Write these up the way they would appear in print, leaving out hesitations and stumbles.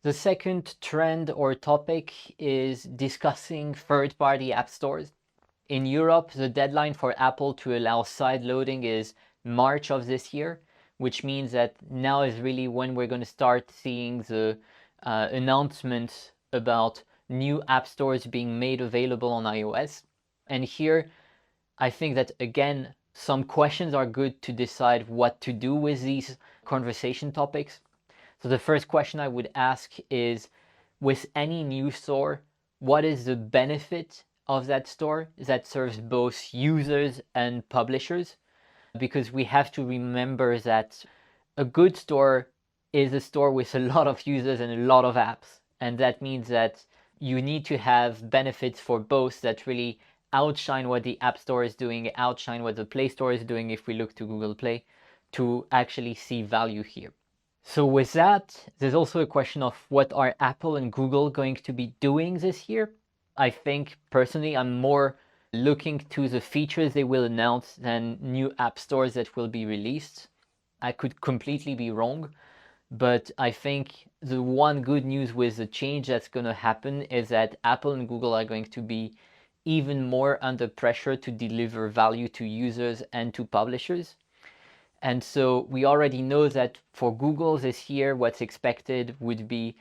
The second trend or topic is discussing third-party app stores. In Europe, the deadline for Apple to allow side loading is March of this year, which means that now is really when we're going to start seeing the announcements about new app stores being made available on iOS. And here, I think that again, some questions are good to decide what to do with these conversation topics. So the first question I would ask is, with any new store, what is the benefit of that store that serves both users and publishers? Because we have to remember that a good store is a store with a lot of users and a lot of apps. And that means that you need to have benefits for both that really outshine what the App Store is doing, outshine what the Play Store is doing if we look to Google Play, to actually see value here. So with that, there's also a question of what are Apple and Google going to be doing this year? I think personally I'm more looking to the features they will announce than new app stores that will be released. I could completely be wrong, but I think the one good news with the change that's going to happen is that Apple and Google are going to be even more under pressure to deliver value to users and to publishers. And so we already know that for Google this year, what's expected would be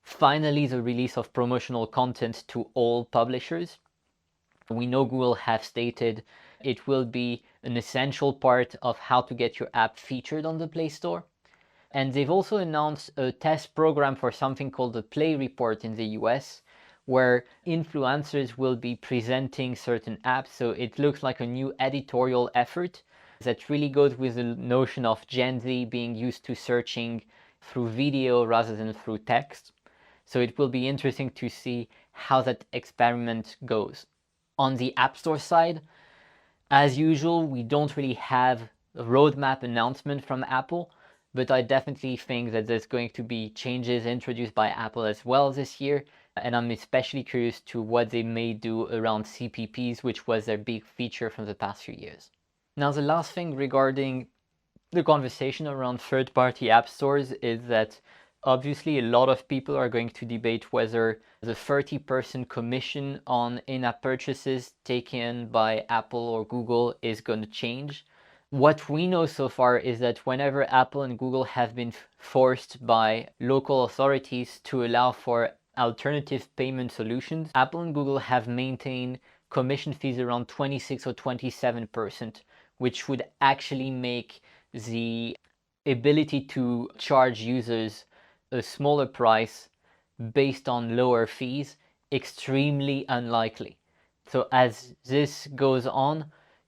finally the release of promotional content to all publishers. We know Google have stated it will be an essential part of how to get your app featured on the Play Store. And they've also announced a test program for something called the Play Report in the US, where influencers will be presenting certain apps. So it looks like a new editorial effort that really goes with the notion of Gen Z being used to searching through video rather than through text. So it will be interesting to see how that experiment goes. On the App Store side, as usual, we don't really have a roadmap announcement from Apple, but I definitely think that there's going to be changes introduced by Apple as well this year. And I'm especially curious to what they may do around CPPs, which was their big feature from the past few years. Now, the last thing regarding the conversation around third-party app stores is that obviously a lot of people are going to debate whether the 30% commission on in-app purchases taken by Apple or Google is going to change. What we know so far is that whenever Apple and Google have been forced by local authorities to allow for alternative payment solutions, Apple and Google have maintained commission fees around 26 or 27%, which would actually make the ability to charge users a smaller price based on lower fees extremely unlikely. So as this goes on,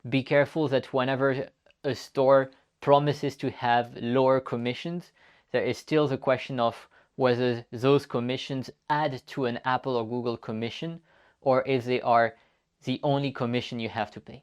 be careful that whenever a store promises to have lower commissions, there is still the question of whether those commissions add to an Apple or Google commission, or if they are the only commission you have to pay.